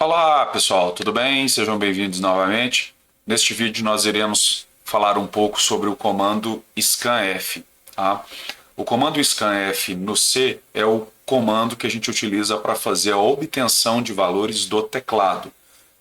Olá pessoal, tudo bem? Sejam bem-vindos novamente. Neste vídeo nós iremos falar um pouco sobre o comando scanf. Tá? O comando scanf no C é o comando que a gente utiliza para fazer a obtenção de valores do teclado.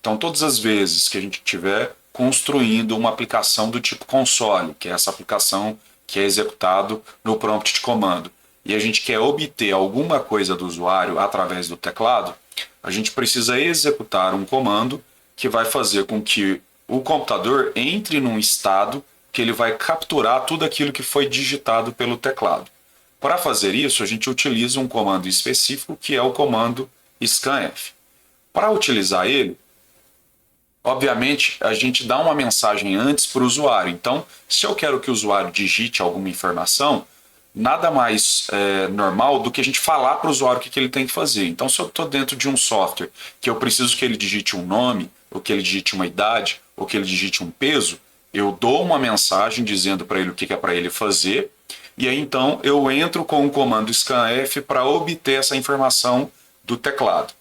Então todas as vezes que a gente estiver construindo uma aplicação do tipo console, que é essa aplicação que é executado no prompt de comando, e a gente quer obter alguma coisa do usuário através do teclado, a gente precisa executar um comando que vai fazer com que o computador entre num estado que ele vai capturar tudo aquilo que foi digitado pelo teclado. Para fazer isso, a gente utiliza um comando específico que é o comando scanf. Para utilizar ele, obviamente, a gente dá uma mensagem antes para o usuário. Então, se eu quero que o usuário digite alguma informação, nada mais normal do que a gente falar para o usuário o que ele tem que fazer. Então, se eu estou dentro de um software que eu preciso que ele digite um nome, ou que ele digite uma idade, ou que ele digite um peso, eu dou uma mensagem dizendo para ele o que é para ele fazer, e aí então eu entro com o comando scanf para obter essa informação do teclado.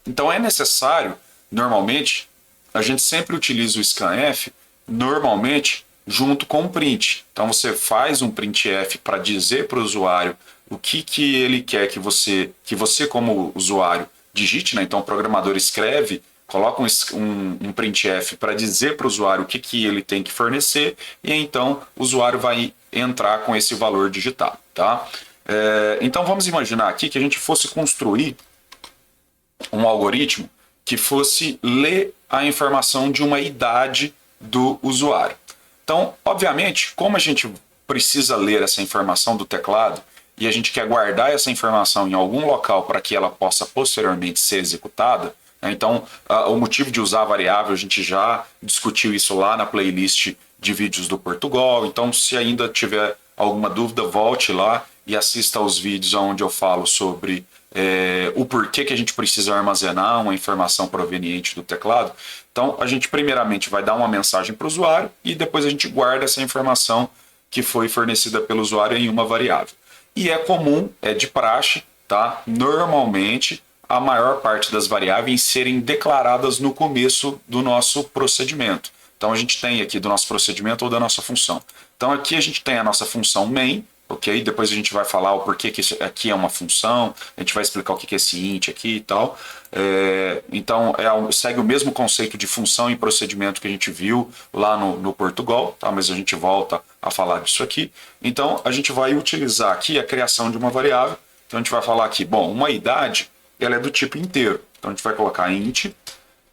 Então é necessário, normalmente, a gente sempre utiliza o scanf, normalmente, junto com um print. Então você faz um printf para dizer para o usuário o que ele quer que você como usuário digite, né? Então o programador escreve, coloca um printf para dizer para o usuário o que ele tem que fornecer, e então o usuário vai entrar com esse valor digitado. Tá? Então vamos imaginar aqui que a gente fosse construir um algoritmo que fosse ler a informação de uma idade do usuário. Então, obviamente, como a gente precisa ler essa informação do teclado e a gente quer guardar essa informação em algum local para que ela possa posteriormente ser executada, né? Então, o motivo de usar a variável, a gente já discutiu isso lá na playlist de vídeos do Portugal. Então, se ainda tiver alguma dúvida, volte lá e assista aos vídeos onde eu falo sobre o porquê que a gente precisa armazenar uma informação proveniente do teclado. Então, a gente primeiramente vai dar uma mensagem para o usuário e depois a gente guarda essa informação que foi fornecida pelo usuário em uma variável. E é comum, é de praxe, tá? Normalmente, a maior parte das variáveis serem declaradas no começo do nosso procedimento. Então, a gente tem aqui do nosso procedimento ou da nossa função. Então, aqui a gente tem a nossa função main, ok? Depois a gente vai falar o porquê que isso aqui é uma função, a gente vai explicar o que é esse int aqui e tal. Então, segue o mesmo conceito de função e procedimento que a gente viu lá no Portugal, tá? Mas a gente volta a falar disso aqui. Então, a gente vai utilizar aqui a criação de uma variável. Então, a gente vai falar aqui, bom, uma idade, ela é do tipo inteiro. Então, a gente vai colocar int,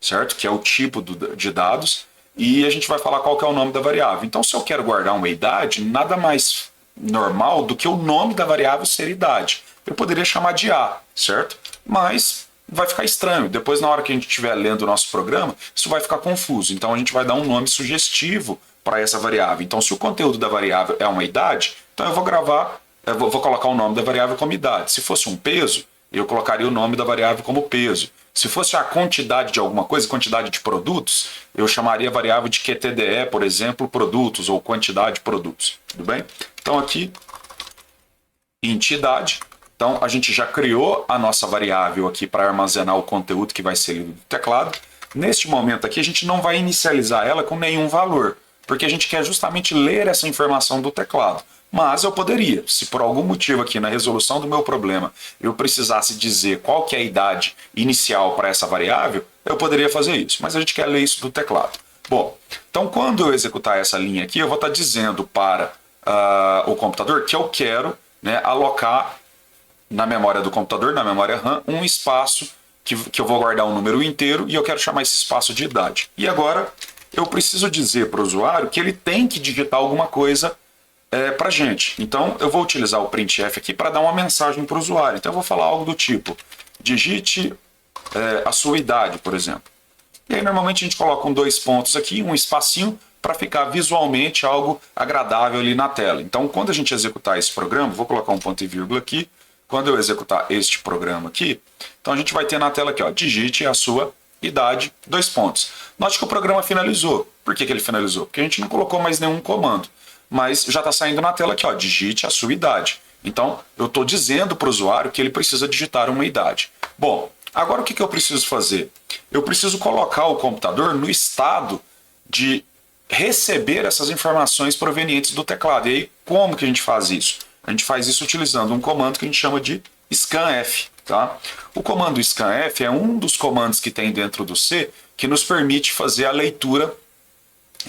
certo? Que é o tipo de dados. E a gente vai falar qual que é o nome da variável. Então, se eu quero guardar uma idade, nada mais normal do que o nome da variável ser idade. Eu poderia chamar de A, certo? Mas vai ficar estranho. Depois, na hora que a gente estiver lendo o nosso programa, isso vai ficar confuso. Então, a gente vai dar um nome sugestivo para essa variável. Então, se o conteúdo da variável é uma idade, então eu vou colocar o nome da variável como idade. Se fosse um peso, eu colocaria o nome da variável como peso. Se fosse a quantidade de alguma coisa, quantidade de produtos, eu chamaria a variável de QTDE, por exemplo, produtos, ou quantidade de produtos. Tudo bem? Então aqui, int idade. Então a gente já criou a nossa variável aqui para armazenar o conteúdo que vai ser lido do teclado. Neste momento aqui, a gente não vai inicializar ela com nenhum valor, porque a gente quer justamente ler essa informação do teclado. Mas eu poderia, se por algum motivo aqui na resolução do meu problema eu precisasse dizer qual que é a idade inicial para essa variável, eu poderia fazer isso, mas a gente quer ler isso do teclado. Bom, então quando eu executar essa linha aqui, eu vou estar dizendo para o computador que eu quero, né, alocar na memória do computador, na memória RAM, um espaço que eu vou guardar um número inteiro e eu quero chamar esse espaço de idade. E agora eu preciso dizer para o usuário que ele tem que digitar alguma coisa para a gente. Então eu vou utilizar o printf aqui para dar uma mensagem para o usuário. Então eu vou falar algo do tipo, digite a sua idade, por exemplo. E aí normalmente a gente coloca dois pontos aqui, um espacinho, para ficar visualmente algo agradável ali na tela. Então quando a gente executar esse programa, vou colocar um ponto e vírgula aqui, quando eu executar este programa aqui, então a gente vai ter na tela aqui, ó, digite a sua idade, dois pontos. Note que o programa finalizou. Por que ele finalizou? Porque a gente não colocou mais nenhum comando. Mas já está saindo na tela aqui, ó, digite a sua idade. Então, eu estou dizendo para o usuário que ele precisa digitar uma idade. Bom, Agora o que eu preciso fazer? Eu preciso colocar o computador no estado de receber essas informações provenientes do teclado. E aí, como que a gente faz isso? A gente faz isso utilizando um comando que a gente chama de scanf. Tá? O comando scanf é um dos comandos que tem dentro do C que nos permite fazer a leitura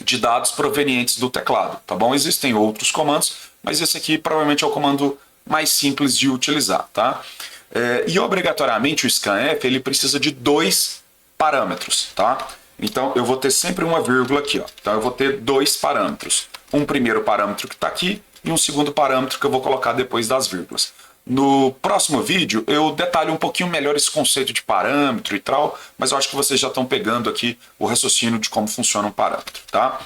de dados provenientes do teclado. Tá bom? Existem outros comandos, mas esse aqui provavelmente é o comando mais simples de utilizar. Tá? E obrigatoriamente o scanf ele precisa de 2 parâmetros. Tá? Então eu vou ter sempre uma vírgula aqui. Ó. Então eu vou ter 2 parâmetros. Um primeiro parâmetro que está aqui e um segundo parâmetro que eu vou colocar depois das vírgulas. No próximo vídeo eu detalho um pouquinho melhor esse conceito de parâmetro e tal, mas eu acho que vocês já estão pegando aqui o raciocínio de como funciona um parâmetro. Tá?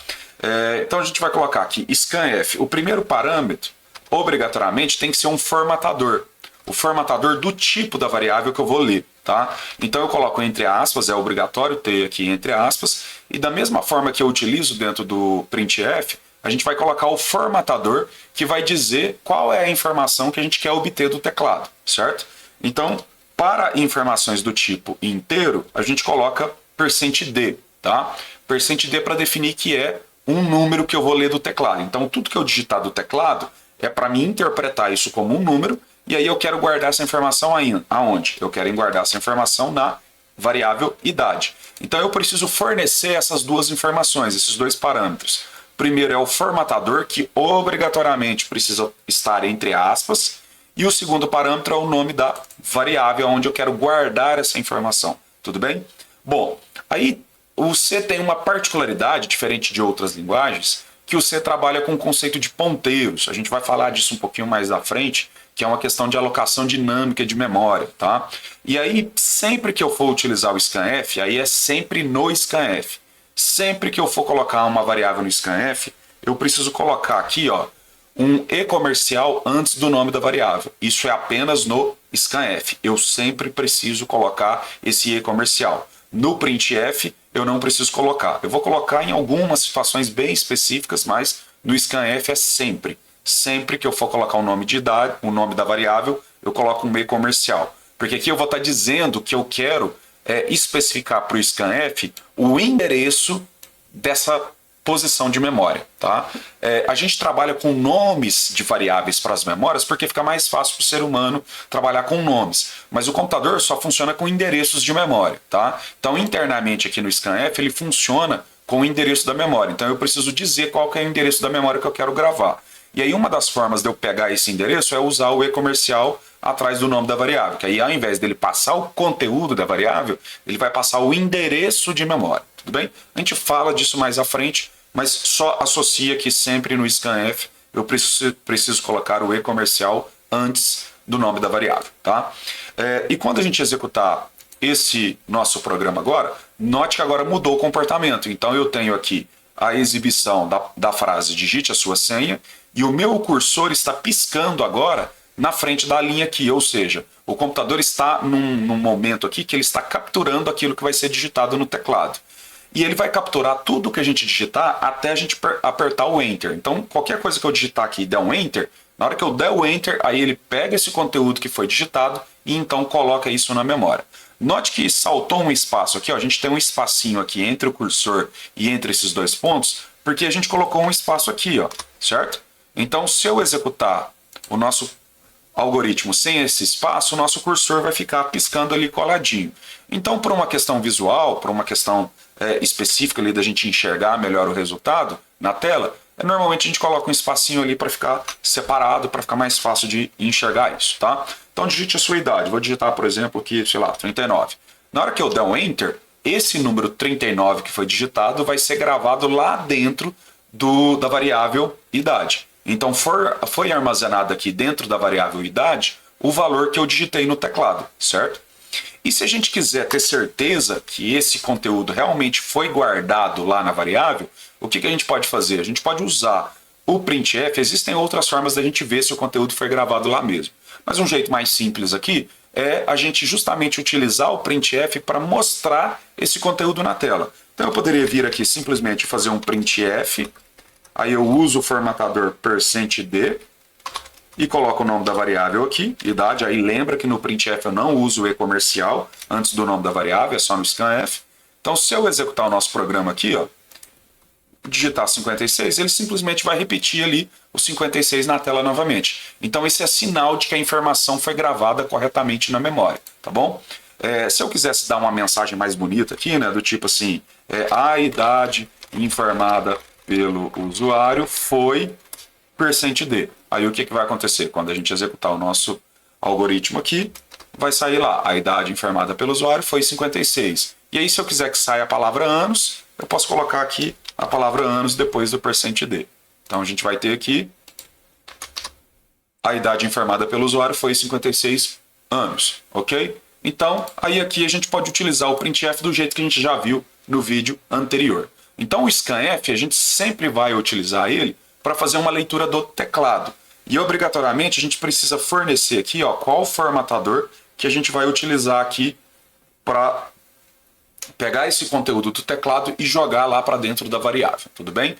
Então a gente vai colocar aqui scanf. O primeiro parâmetro, obrigatoriamente, tem que ser um formatador. O formatador do tipo da variável que eu vou ler. Tá? Então eu coloco entre aspas, é obrigatório ter aqui entre aspas, e da mesma forma que eu utilizo dentro do printf, a gente vai colocar o formatador que vai dizer qual é a informação que a gente quer obter do teclado, certo? Então, para informações do tipo inteiro, a gente coloca %d, tá? %d para definir que é um número que eu vou ler do teclado. Então, tudo que eu digitar do teclado é para mim interpretar isso como um número, e aí eu quero guardar essa informação aonde? Eu quero guardar essa informação na variável idade. Então, eu preciso fornecer essas duas informações, esses dois parâmetros. Primeiro é o formatador, que obrigatoriamente precisa estar entre aspas, e o segundo parâmetro é o nome da variável onde eu quero guardar essa informação. Tudo bem? Bom, aí o C tem uma particularidade, diferente de outras linguagens, que o C trabalha com o conceito de ponteiros. A gente vai falar disso um pouquinho mais à frente, que é uma questão de alocação dinâmica de memória. Tá? E aí, sempre que eu for utilizar o scanf, aí é sempre no scanf. Sempre que eu for colocar uma variável no scanf, eu preciso colocar aqui ó, um e-comercial antes do nome da variável. Isso é apenas no scanf. Eu sempre preciso colocar esse e-comercial. No printf, eu não preciso colocar. Eu vou colocar em algumas situações bem específicas, mas no scanf é sempre. Sempre que eu for colocar o nome de idade, o nome da variável, eu coloco um e-comercial. Porque aqui eu vou estar dizendo que eu quero especificar para o scanf o endereço dessa posição de memória. Tá? A gente trabalha com nomes de variáveis para as memórias porque fica mais fácil para o ser humano trabalhar com nomes. Mas o computador só funciona com endereços de memória. Tá? Então, internamente aqui no scanf, ele funciona com o endereço da memória. Então, eu preciso dizer qual que é o endereço da memória que eu quero gravar. E aí, uma das formas de eu pegar esse endereço é usar o e-comercial atrás do nome da variável, que aí ao invés dele passar o conteúdo da variável, ele vai passar o endereço de memória, tudo bem? A gente fala disso mais à frente, mas só associa que sempre no scanf eu preciso colocar o e-comercial antes do nome da variável, tá? E quando a gente executar esse nosso programa agora, note que agora mudou o comportamento, então eu tenho aqui a exibição da frase digite a sua senha, e o meu cursor está piscando agora na frente da linha aqui, ou seja, o computador está num momento aqui que ele está capturando aquilo que vai ser digitado no teclado. E ele vai capturar tudo que a gente digitar até a gente apertar o Enter. Então, qualquer coisa que eu digitar aqui e der um Enter, na hora que eu der o Enter, aí ele pega esse conteúdo que foi digitado e então coloca isso na memória. Note que saltou um espaço aqui, ó, a gente tem um espacinho aqui entre o cursor e entre esses dois pontos, porque a gente colocou um espaço aqui, ó, certo? Então, se eu executar o nosso algoritmo sem esse espaço, o nosso cursor vai ficar piscando ali coladinho. Então, por uma questão visual, por uma questão específica ali da gente enxergar melhor o resultado na tela, normalmente a gente coloca um espacinho ali para ficar separado, para ficar mais fácil de enxergar isso, tá? Então, digite a sua idade. Vou digitar, por exemplo, aqui, sei lá, 39. Na hora que eu der um Enter, esse número 39 que foi digitado vai ser gravado lá dentro da variável idade. Então, foi armazenado aqui dentro da variável idade o valor que eu digitei no teclado, certo? E se a gente quiser ter certeza que esse conteúdo realmente foi guardado lá na variável, o que a gente pode fazer? A gente pode usar o printf. Existem outras formas da gente ver se o conteúdo foi gravado lá mesmo. Mas um jeito mais simples aqui é a gente justamente utilizar o printf para mostrar esse conteúdo na tela. Então eu poderia vir aqui simplesmente fazer um printf. Aí eu uso o formatador %d, e coloco o nome da variável aqui, idade. Aí lembra que no printf eu não uso o e comercial antes do nome da variável, é só no scanf. Então, se eu executar o nosso programa aqui, ó, digitar 56, ele simplesmente vai repetir ali o 56 na tela novamente. Então, esse é sinal de que a informação foi gravada corretamente na memória, tá bom? Se eu quisesse dar uma mensagem mais bonita aqui, né, do tipo assim, a idade informada pelo usuário foi %d. Aí o que vai acontecer? Quando a gente executar o nosso algoritmo aqui, vai sair lá, a idade informada pelo usuário foi 56. E aí se eu quiser que saia a palavra anos, eu posso colocar aqui a palavra anos depois do %d. Então a gente vai ter aqui, a idade informada pelo usuário foi 56 anos, ok? Então, aí aqui a gente pode utilizar o printf do jeito que a gente já viu no vídeo anterior. Então o scanf, a gente sempre vai utilizar ele para fazer uma leitura do teclado. E obrigatoriamente a gente precisa fornecer aqui, ó, qual formatador que a gente vai utilizar aqui para pegar esse conteúdo do teclado e jogar lá para dentro da variável, tudo bem?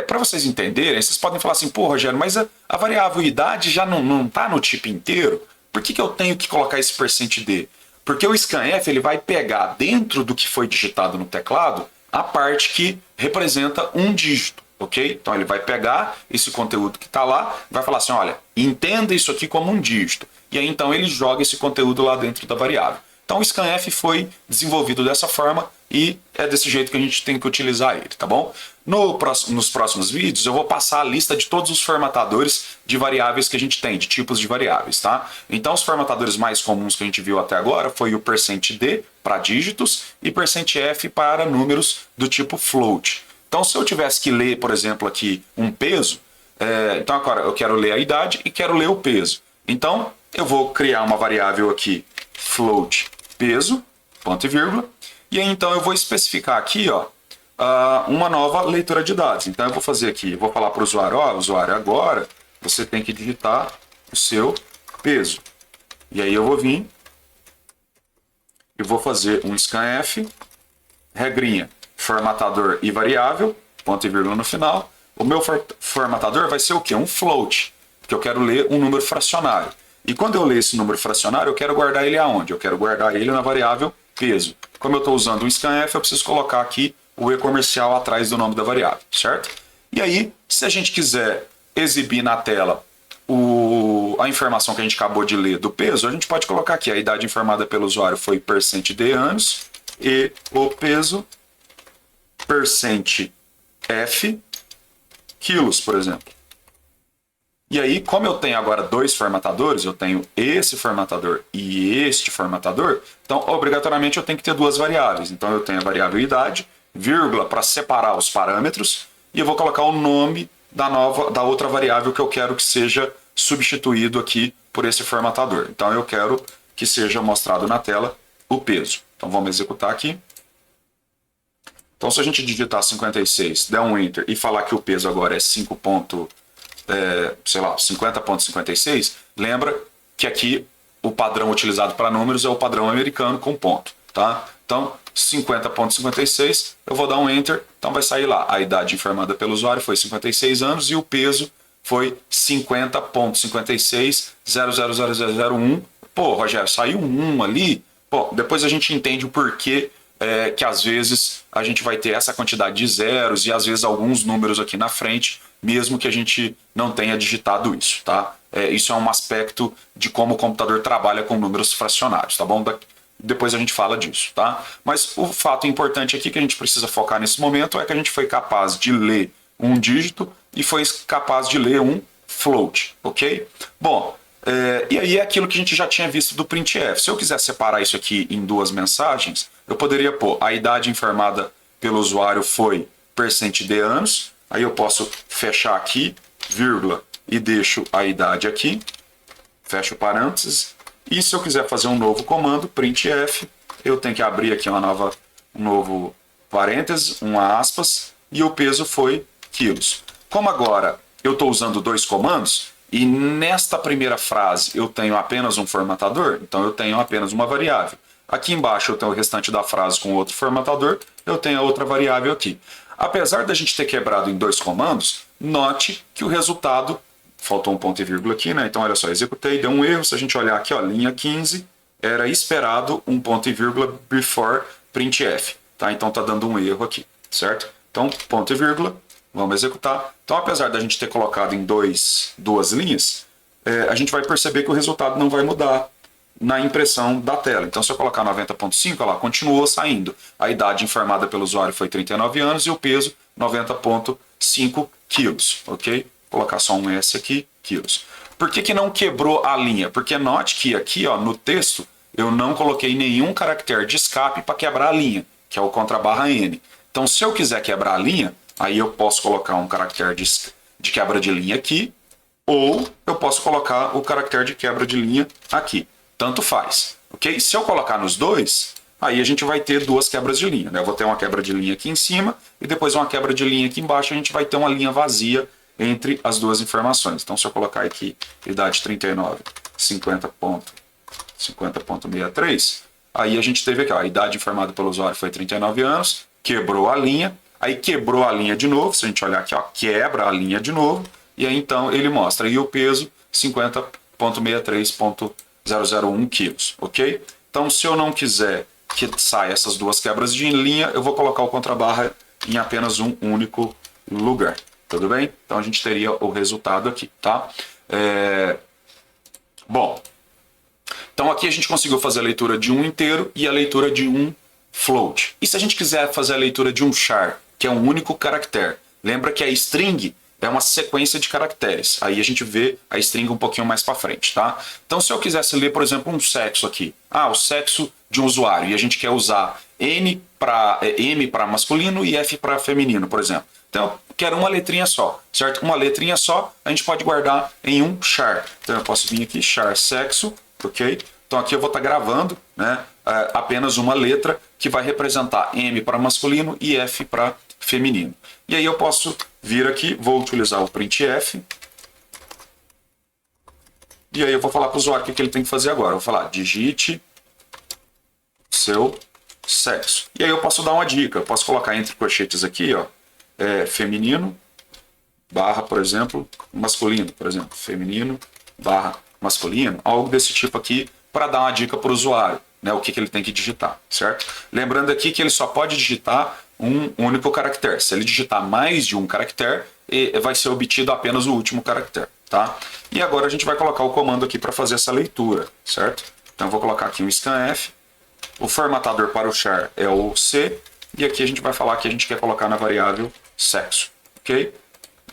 Para vocês entenderem, vocês podem falar assim, pô, Rogério, mas a variável idade já não está no tipo inteiro? Por que eu tenho que colocar esse %d? Porque o scanf ele vai pegar dentro do que foi digitado no teclado a parte que representa um dígito, ok? Então ele vai pegar esse conteúdo que está lá, vai falar assim, olha, entenda isso aqui como um dígito. E aí então ele joga esse conteúdo lá dentro da variável. Então o scanf foi desenvolvido dessa forma e é desse jeito que a gente tem que utilizar ele, tá bom? Nos próximos vídeos eu vou passar a lista de todos os formatadores de variáveis que a gente tem, de tipos de variáveis, tá? Então os formatadores mais comuns que a gente viu até agora foi o %d para dígitos e %f para números do tipo float. Então se eu tivesse que ler, por exemplo, aqui um peso, então agora eu quero ler a idade e quero ler o peso. Então eu vou criar uma variável aqui, float peso, ponto e vírgula, e aí então eu vou especificar aqui, ó, uma nova leitura de dados. Então eu vou fazer aqui, vou falar para o usuário, ó, usuário, agora você tem que digitar o seu peso. E aí eu vou vir e vou fazer um scanf, regrinha, formatador e variável, ponto e vírgula no final. O meu formatador vai ser o quê? Um float, porque eu quero ler um número fracionário. E quando eu ler esse número fracionário, eu quero guardar ele aonde? Eu quero guardar ele na variável peso. Como eu estou usando um scanf, eu preciso colocar aqui o e comercial atrás do nome da variável, certo? E aí, se a gente quiser exibir na tela a informação que a gente acabou de ler do peso, a gente pode colocar aqui, a idade informada pelo usuário foi %d anos e o peso %f quilos, por exemplo. E aí, como eu tenho agora dois formatadores, eu tenho esse formatador e este formatador, então obrigatoriamente eu tenho que ter duas variáveis. Então eu tenho a variável idade, vírgula para separar os parâmetros, e eu vou colocar o nome da outra variável que eu quero que seja substituído aqui por esse formatador. Então eu quero que seja mostrado na tela o peso. Então vamos executar aqui. Então se a gente digitar 56, der um Enter e falar que o peso agora é 50,56, lembra que aqui o padrão utilizado para números é o padrão americano com ponto, tá? Então 50,56, eu vou dar um Enter, então vai sair lá, a idade informada pelo usuário foi 56 anos e o peso foi 50,56,00001. Pô, Rogério, saiu um 1 ali? Pô, depois a gente entende o porquê que às vezes a gente vai ter essa quantidade de zeros e às vezes alguns números aqui na frente, mesmo que a gente não tenha digitado isso, tá? Isso é um aspecto de como o computador trabalha com números fracionários, tá bom? Depois a gente fala disso, tá? Mas o fato importante aqui que a gente precisa focar nesse momento é que a gente foi capaz de ler um dígito e foi capaz de ler um float, ok? Bom, e aí é aquilo que a gente já tinha visto do printf. Se eu quiser separar isso aqui em duas mensagens, eu poderia pôr a idade informada pelo usuário foi %d anos, aí eu posso fechar aqui, vírgula, e deixo a idade aqui, fecho parênteses, e se eu quiser fazer um novo comando, printf, eu tenho que abrir aqui um novo parênteses, uma aspas, e o peso foi quilos. Como agora eu estou usando dois comandos, e nesta primeira frase eu tenho apenas um formatador, então eu tenho apenas uma variável. Aqui embaixo eu tenho o restante da frase com outro formatador, eu tenho a outra variável aqui. Apesar da gente ter quebrado em dois comandos, note que o resultado faltou um ponto e vírgula aqui, né? Então, olha só, executei, deu um erro. Se a gente olhar aqui, ó, linha 15, era esperado um ponto e vírgula before printf, tá? Então, tá dando um erro aqui, certo? Então, ponto e vírgula, vamos executar. Então, apesar da gente ter colocado em duas linhas, a gente vai perceber que o resultado não vai mudar na impressão da tela. Então, se eu colocar 90,5, olha lá, continuou saindo. A idade informada pelo usuário foi 39 anos e o peso 90,5 quilos, ok? Vou colocar só um S aqui, quilos. Por que não quebrou a linha? Porque note que aqui, ó, no texto, eu não coloquei nenhum caractere de escape para quebrar a linha, que é o contrabarra N. Então, se eu quiser quebrar a linha, aí eu posso colocar um caractere de quebra de linha aqui, ou eu posso colocar o caractere de quebra de linha aqui. Tanto faz, ok? Se eu colocar nos dois, aí a gente vai ter duas quebras de linha, né? Eu vou ter uma quebra de linha aqui em cima e depois uma quebra de linha aqui embaixo, a gente vai ter uma linha vazia entre as duas informações. Então, se eu colocar aqui idade 39, 50,63, aí a gente teve aqui, ó, a idade informada pelo usuário foi 39 anos, quebrou a linha, aí quebrou a linha de novo, se a gente olhar aqui, ó, quebra a linha de novo, e aí então ele mostra, e o peso 50,63,001 quilos, ok? Então, se eu não quiser que saia essas duas quebras de linha, eu vou colocar o contrabarra em apenas um único lugar. Tudo bem? Então a gente teria o resultado aqui, tá? Bom, então aqui a gente conseguiu fazer a leitura de um inteiro e a leitura de um float. E se a gente quiser fazer a leitura de um char, que é um único caractere? Lembra que a string é uma sequência de caracteres. Aí a gente vê a string um pouquinho mais para frente, tá? Então se eu quisesse ler, por exemplo, um sexo aqui. O sexo de um usuário. E a gente quer usar M para masculino e F para feminino, por exemplo. Então eu quero uma letrinha só, certo? Uma letrinha só a gente pode guardar em um char. Então eu posso vir aqui, char sexo, ok? Então aqui eu vou estar gravando, né, apenas uma letra que vai representar M para masculino e F para feminino. E aí eu posso vir aqui, vou utilizar o printf. E aí eu vou falar para o usuário o que ele tem que fazer agora. Eu vou falar, digite seu sexo. E aí eu posso dar uma dica. Eu posso colocar entre colchetes aqui, ó, feminino, barra, por exemplo, masculino, por exemplo, feminino, barra, masculino, algo desse tipo aqui, para dar uma dica para o usuário, né, o que ele tem que digitar, certo? Lembrando aqui que ele só pode digitar um único caractere. Se ele digitar mais de um caractere, vai ser obtido apenas o último caractere, tá? E agora a gente vai colocar o comando aqui para fazer essa leitura, certo? Então eu vou colocar aqui um scanf, o formatador para o char é o C, e aqui a gente vai falar que a gente quer colocar na variável sexo, ok?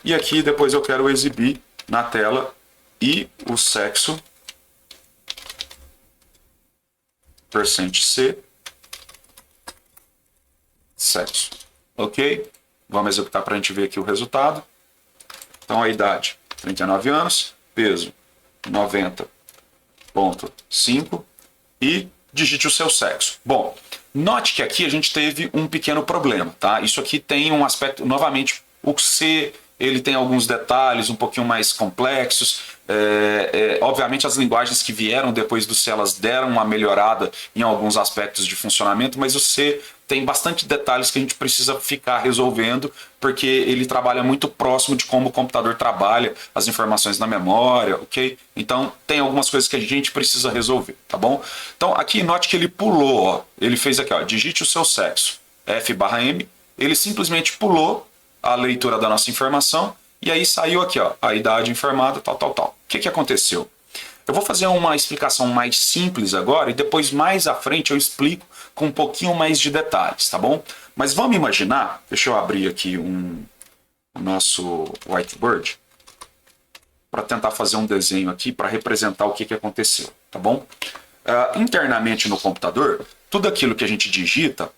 E aqui depois eu quero exibir na tela e o sexo %C sexo, ok? Vamos executar para a gente ver aqui o resultado. Então a idade 39 anos, peso 90,5 e digite o seu sexo. Bom, note que aqui a gente teve um pequeno problema, tá? Isso aqui tem um aspecto, novamente, o C, ele tem alguns detalhes um pouquinho mais complexos. Obviamente as linguagens que vieram depois do C, elas deram uma melhorada em alguns aspectos de funcionamento, mas o C tem bastante detalhes que a gente precisa ficar resolvendo, porque ele trabalha muito próximo de como o computador trabalha as informações na memória, ok? Então tem algumas coisas que a gente precisa resolver, tá bom? Então aqui note que ele pulou, ó, ele fez aqui, ó, digite o seu sexo, F/M, ele simplesmente pulou a leitura da nossa informação e aí saiu aqui, ó, a idade informada, tal, tal, tal. O que aconteceu? Eu vou fazer uma explicação mais simples agora e depois mais à frente eu explico com um pouquinho mais de detalhes, tá bom? Mas vamos imaginar, deixa eu abrir aqui o nosso whiteboard para tentar fazer um desenho aqui para representar o que aconteceu, tá bom? Internamente no computador, tudo aquilo que a gente digita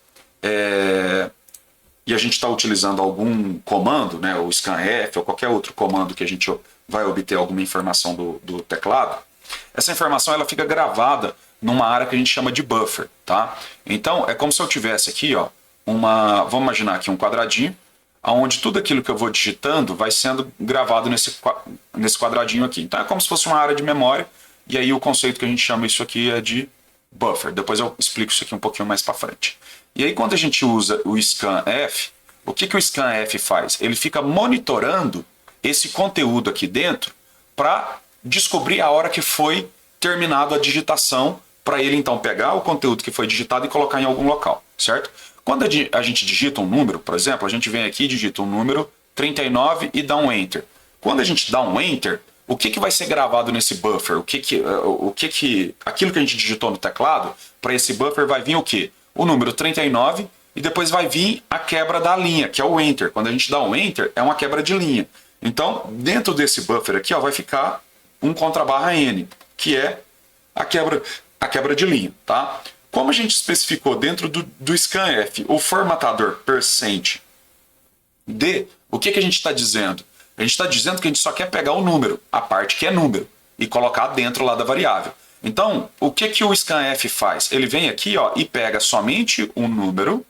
e a gente está utilizando algum comando, né, o scanf ou qualquer outro comando que a gente vai obter alguma informação do teclado, essa informação ela fica gravada numa área que a gente chama de buffer, tá? Então é como se eu tivesse aqui, ó, vamos imaginar aqui um quadradinho, onde tudo aquilo que eu vou digitando vai sendo gravado nesse quadradinho aqui. Então é como se fosse uma área de memória, e aí o conceito que a gente chama isso aqui é de buffer. Depois eu explico isso aqui um pouquinho mais para frente. E aí quando a gente usa o scanf, o que o scanf faz? Ele fica monitorando esse conteúdo aqui dentro para descobrir a hora que foi terminado a digitação, para ele então pegar o conteúdo que foi digitado e colocar em algum local, certo? Quando a gente digita um número, por exemplo, a gente vem aqui e digita um número 39 e dá um Enter. Quando a gente dá um Enter, o que vai ser gravado nesse buffer? Aquilo que a gente digitou no teclado, para esse buffer vai vir o quê? O número 39 e depois vai vir a quebra da linha, que é o Enter. Quando a gente dá um Enter, é uma quebra de linha. Então, dentro desse buffer aqui, ó, vai ficar um contrabarra N, que é a quebra de linha, tá? Como a gente especificou dentro do scanf o formatador %d, o que a gente está dizendo? A gente está dizendo que a gente só quer pegar o número, a parte que é número, e colocar dentro lá da variável. Então, o que o scanf faz? Ele vem aqui, ó, e pega somente o número,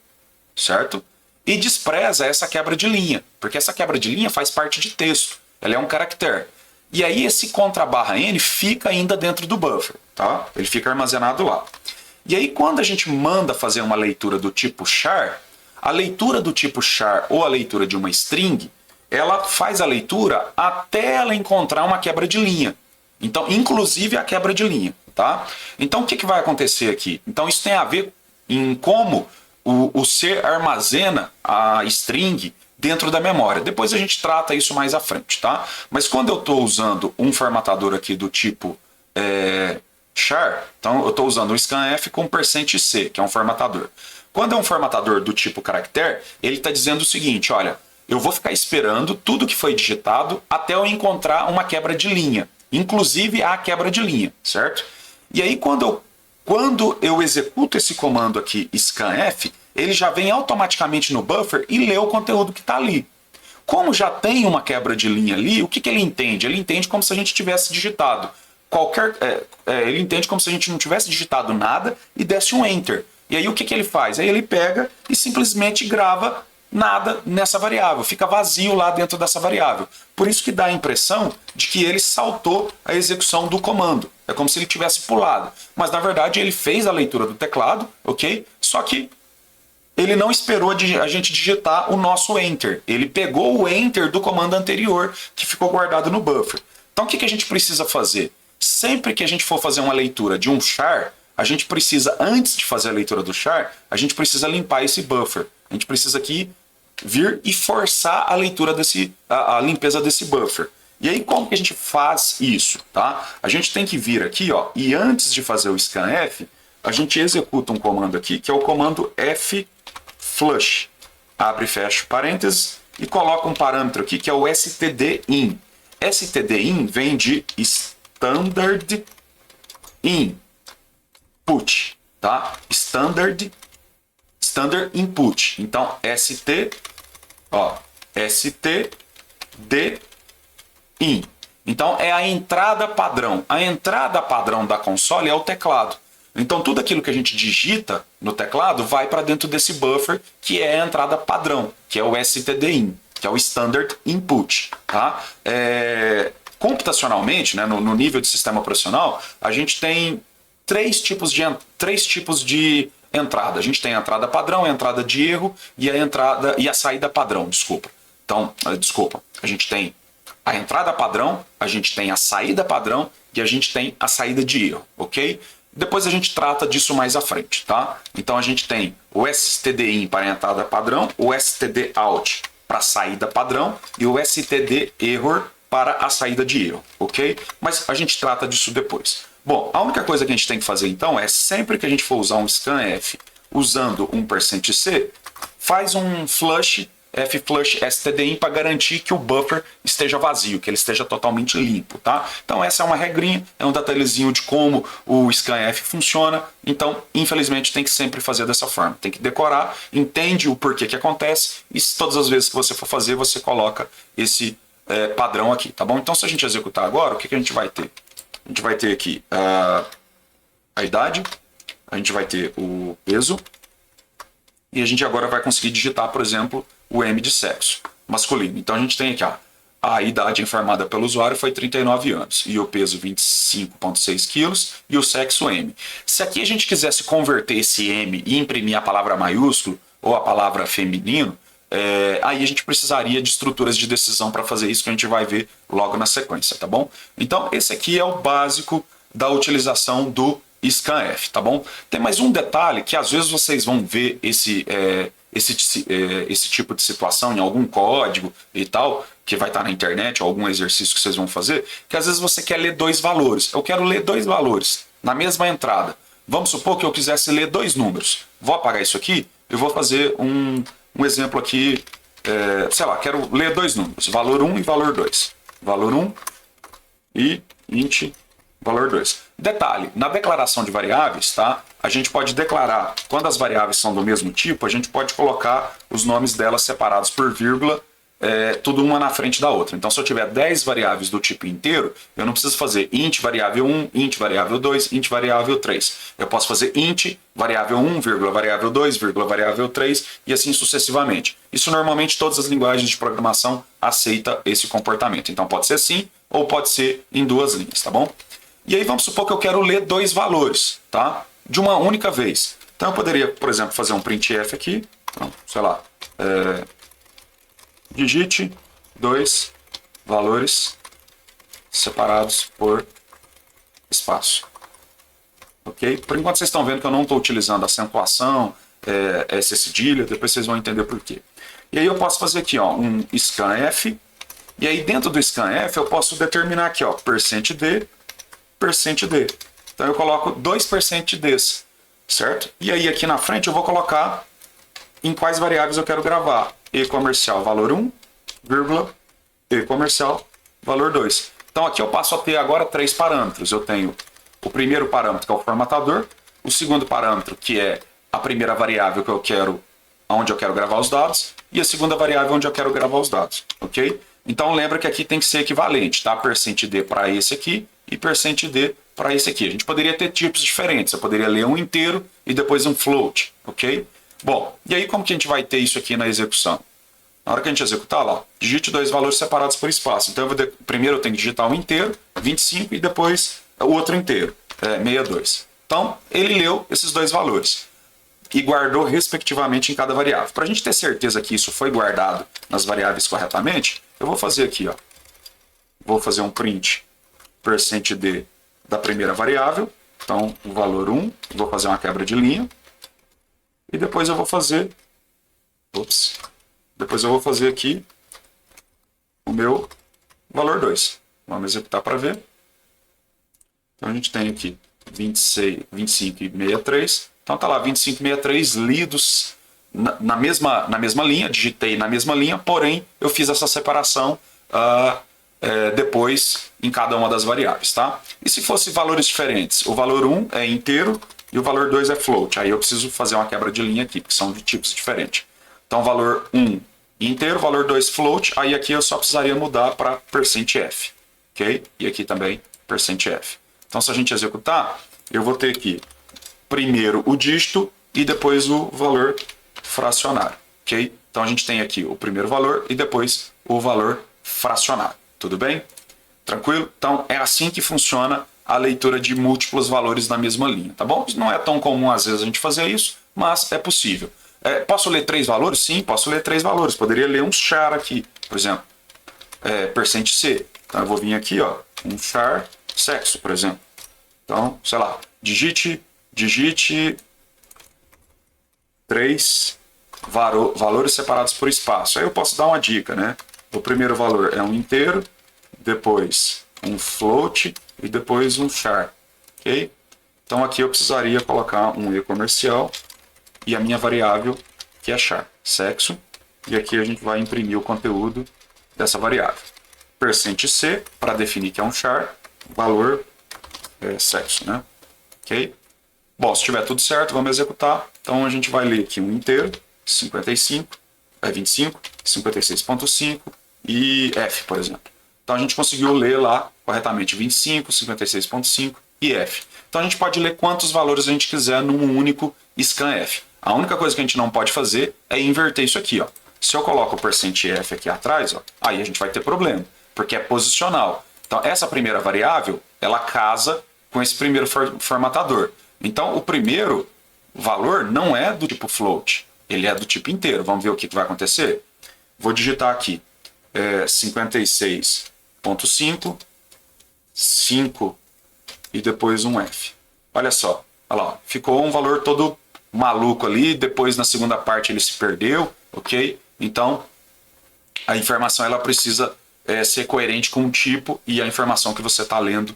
certo? E despreza essa quebra de linha, porque essa quebra de linha faz parte de texto, ela é um caractere. E aí esse contrabarra N fica ainda dentro do buffer, tá? Ele fica armazenado lá. E aí quando a gente manda fazer uma leitura do tipo char, a leitura do tipo char ou a leitura de uma string, ela faz a leitura até ela encontrar uma quebra de linha. Então, inclusive a quebra de linha, tá? Então, o que vai acontecer aqui? Então, isso tem a ver em como o C armazena a string dentro da memória. Depois a gente trata isso mais à frente, tá? Mas quando eu estou usando um formatador aqui do tipo char, então eu estou usando o scanf com %c, que é um formatador. Quando é um formatador do tipo caractere, ele está dizendo o seguinte, olha, eu vou ficar esperando tudo que foi digitado até eu encontrar uma quebra de linha, inclusive a quebra de linha, certo? E aí quando eu executo esse comando aqui, scanf, ele já vem automaticamente no buffer e lê o conteúdo que está ali. Como já tem uma quebra de linha ali, o que ele entende? Ele entende como se a gente tivesse digitado ele entende como se a gente não tivesse digitado nada e desse um Enter. E aí o que ele faz? Aí ele pega e simplesmente grava nada nessa variável, fica vazio lá dentro dessa variável. Por isso que dá a impressão de que ele saltou a execução do comando. É como se ele tivesse pulado. Mas na verdade ele fez a leitura do teclado, ok? Só que ele não esperou a gente digitar o nosso Enter. Ele pegou o Enter do comando anterior que ficou guardado no buffer. Então o que a gente precisa fazer? Sempre que a gente for fazer uma leitura de um char, a gente precisa, antes de fazer a leitura do char, a gente precisa limpar esse buffer. A gente precisa aqui vir e forçar a leitura a limpeza desse buffer. E aí como que a gente faz isso, tá? A gente tem que vir aqui, ó, e antes de fazer o scanf, a gente executa um comando aqui, que é o comando flush. Abre e fecha parênteses e coloca um parâmetro aqui, que é o stdin. stdin vem de standard input, tá? Standard input. Então, stdin. Então, é a entrada padrão. A entrada padrão da console é o teclado. Então, tudo aquilo que a gente digita no teclado vai para dentro desse buffer, que é a entrada padrão, que é o stdin, que é o standard input, tá? Computacionalmente, né, no nível de sistema operacional, a gente tem três tipos de entrada. A gente tem a entrada padrão, a entrada de erro e a saída padrão, desculpa. Então, a gente tem a entrada padrão, a gente tem a saída padrão e a gente tem a saída de erro, ok? Depois a gente trata disso mais à frente, tá? Então a gente tem o stdin para a entrada padrão, o stdout para a saída padrão e o stderror para a saída de erro, ok? Mas a gente trata disso depois. Bom, a única coisa que a gente tem que fazer então é, sempre que a gente for usar um scanf usando um %c, faz um flush stdin para garantir que o buffer esteja vazio, que ele esteja totalmente limpo, tá? Então essa é uma regrinha, é um detalhezinho de como o scanf funciona. Então, infelizmente, tem que sempre fazer dessa forma. Tem que decorar, entende o porquê que acontece e todas as vezes que você for fazer, você coloca esse padrão aqui, tá bom? Então, se a gente executar agora, o que a gente vai ter? A gente vai ter aqui a idade, a gente vai ter o peso e a gente agora vai conseguir digitar, por exemplo, o M de sexo masculino. Então a gente tem aqui, a idade informada pelo usuário foi 39 anos e o peso 25,6 quilos e o sexo M. Se aqui a gente quisesse converter esse M e imprimir a palavra maiúsculo ou a palavra feminino, aí a gente precisaria de estruturas de decisão para fazer isso, que a gente vai ver logo na sequência, tá bom? Então, esse aqui é o básico da utilização do scanf, tá bom? Tem mais um detalhe que às vezes vocês vão ver esse tipo de situação em algum código e tal, que vai estar na internet, ou algum exercício que vocês vão fazer, que às vezes você quer ler dois valores. Eu quero ler dois valores na mesma entrada. Vamos supor que eu quisesse ler dois números. Vou apagar isso aqui e vou fazer um exemplo aqui, sei lá, quero ler dois números, valor 1 e valor 2. Valor 1 e int valor 2. Detalhe, na declaração de variáveis, tá? A gente pode declarar, quando as variáveis são do mesmo tipo, a gente pode colocar os nomes delas separados por vírgula, tudo uma na frente da outra. Então, se eu tiver 10 variáveis do tipo inteiro, eu não preciso fazer int variável 1, int variável 2, int variável 3. Eu posso fazer int variável 1, vírgula variável 2, vírgula variável 3 e assim sucessivamente. Isso normalmente todas as linguagens de programação aceitam esse comportamento. Então, pode ser sim ou pode ser em duas linhas, tá bom? E aí vamos supor que eu quero ler dois valores, tá? De uma única vez. Então eu poderia, por exemplo, fazer um printf aqui. Então, sei lá, digite dois valores separados por espaço. Ok? Por enquanto vocês estão vendo que eu não estou utilizando acentuação, essa cedilha, depois vocês vão entender por quê. E aí eu posso fazer aqui, ó, um scanf. E aí dentro do scanf eu posso determinar aqui, ó, %d, %d. Então eu coloco 2% desse, certo? E aí aqui na frente eu vou colocar em quais variáveis eu quero gravar. E comercial valor 1, vírgula, e comercial valor 2. Então aqui eu passo a ter agora três parâmetros. Eu tenho o primeiro parâmetro, que é o formatador, o segundo parâmetro, que é a primeira variável que eu quero, onde eu quero gravar os dados, e a segunda variável onde eu quero gravar os dados, ok? Então lembra que aqui tem que ser equivalente, tá? %d para esse aqui e %d para esse aqui. A gente poderia ter tipos diferentes. Eu poderia ler um inteiro e depois um float, ok? Bom, e aí como que a gente vai ter isso aqui na execução? Na hora que a gente executar, lá, digite dois valores separados por espaço. Então primeiro eu tenho que digitar um inteiro, 25, e depois o outro inteiro, 62. Então ele leu esses dois valores e guardou respectivamente em cada variável. Para a gente ter certeza que isso foi guardado nas variáveis corretamente, eu vou fazer aqui, ó. Vou fazer um print %d da primeira variável, então o valor 1, vou fazer uma quebra de linha, e depois eu vou fazer, depois eu vou fazer aqui o meu valor 2. Vamos executar para ver. Então a gente tem aqui 26, 25 e 63. Então tá lá 25 e 63 lidos na mesma linha, digitei na mesma linha, porém eu fiz essa separação depois em cada uma das variáveis, tá? E se fosse valores diferentes? O valor 1 é inteiro e o valor 2 é float. Aí eu preciso fazer uma quebra de linha aqui, porque são de tipos diferentes. Então valor 1 inteiro, valor 2 float, aí aqui eu só precisaria mudar para %f, ok? E aqui também %f. Então se a gente executar, eu vou ter aqui primeiro o dígito e depois o valor fracionário, ok? Então a gente tem aqui o primeiro valor e depois o valor fracionário. Tudo bem? Tranquilo? Então é assim que funciona a leitura de múltiplos valores na mesma linha, tá bom? Não é tão comum às vezes a gente fazer isso, mas é possível. Posso ler três valores? Sim, posso ler três valores. Poderia ler um char aqui, por exemplo, %c. Então eu vou vir aqui, ó, um char sexo, por exemplo. Então, sei lá, digite 3 valores separados por espaço. Aí eu posso dar uma dica, né? O primeiro valor é um inteiro, depois um float e depois um char, ok? Então aqui eu precisaria colocar um e comercial e a minha variável que é char, sexo, e aqui a gente vai imprimir o conteúdo dessa variável. %c para definir que é um char, valor sexo, né? Ok? Bom, se tiver tudo certo, vamos executar. Então a gente vai ler aqui um inteiro, 25, 25, 56.5 e f, por exemplo. Então a gente conseguiu ler lá corretamente 25, 56.5 e f. Então a gente pode ler quantos valores a gente quiser num único scanf. A única coisa que a gente não pode fazer é inverter isso aqui, ó. Se eu coloco o %f aqui atrás, ó, aí a gente vai ter problema, porque é posicional. Então essa primeira variável, ela casa com esse primeiro formatador. Então o primeiro valor não é do tipo float. ele é do tipo inteiro. Vamos ver o que vai acontecer? Vou digitar aqui 56.5, 5 e depois um F. Olha só, olha lá, ficou um valor todo maluco ali, depois na segunda parte ele se perdeu, ok? Então, a informação ela precisa ser coerente com o tipo e a informação que você está lendo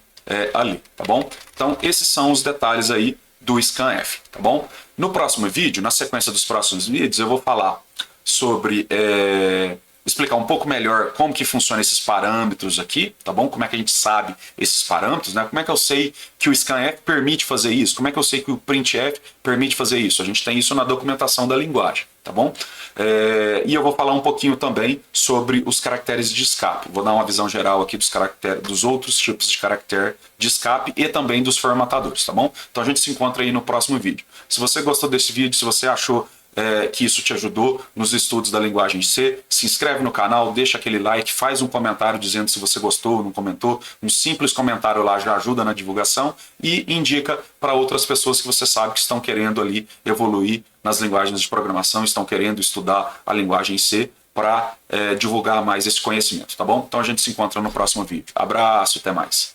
ali, tá bom? Então, esses são os detalhes aí do scanf, tá bom? No próximo vídeo, na sequência dos próximos vídeos, eu vou falar sobre... explicar um pouco melhor como que funciona esses parâmetros aqui, tá bom? Como é que a gente sabe esses parâmetros, né? Como é que eu sei que o scanf permite fazer isso? Como é que eu sei que o printf permite fazer isso? A gente tem isso na documentação da linguagem, tá bom? E eu vou falar um pouquinho também sobre os caracteres de escape. Vou dar uma visão geral aqui dos outros tipos de caractere de escape e também dos formatadores, tá bom? Então a gente se encontra aí no próximo vídeo. Se você gostou desse vídeo, se você achou que isso te ajudou nos estudos da linguagem C, se inscreve no canal, deixa aquele like, faz um comentário dizendo se você gostou ou não comentou. Um simples comentário lá já ajuda na divulgação e indica para outras pessoas que você sabe que estão querendo ali evoluir nas linguagens de programação, estão querendo estudar a linguagem C para divulgar mais esse conhecimento, tá bom? Então a gente se encontra no próximo vídeo. Abraço, até mais.